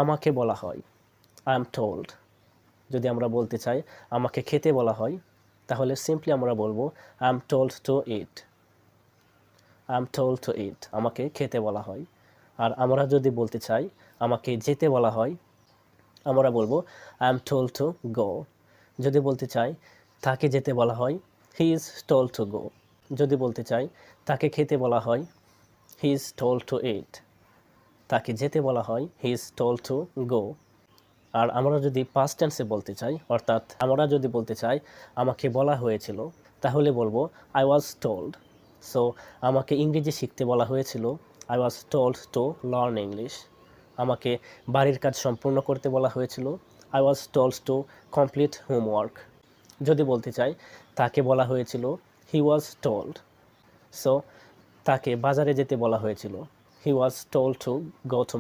আমাকে বলা হয়, আই এম টোল্ড। যদি আমরা বলতে চাই আমাকে খেতে বলা হয়, তাহলে সিম্পলি আমরা বলবো I am told to eat. I am told to eat, আমাকে খেতে বলা হয়। আর আমরা যদি বলতে চাই আমাকে যেতে বলা হয়, আমরা বলবো I am told to go. যদি বলতে চাই তাকে যেতে বলা হয়, he is told to go. যদি বলতে চাই তাকে খেতে বলা হয়, he is told to eat. তাকে যেতে বলা হয়, he is told to go. আর আমরা যদি পাস্ট টেন্সে বলতে চাই, অর্থাৎ আমরা যদি বলতে চাই আমাকে বলা হয়েছিল, তাহলে বলবো আই ওয়াজ টোল্ড। সো আমাকে ইংরেজি শিখতে বলা হয়েছিল, I was told to learn English. আমাকে বাড়ির কাজ সম্পূর্ণ করতে বলা হয়েছিল, I was told to complete homework. যদি বলতে চাই তাকে বলা হয়েছিল, হি ওয়াজ টোল্ড। সো তাকে বাজারে যেতে বলা হয়েছিল, he was told to go two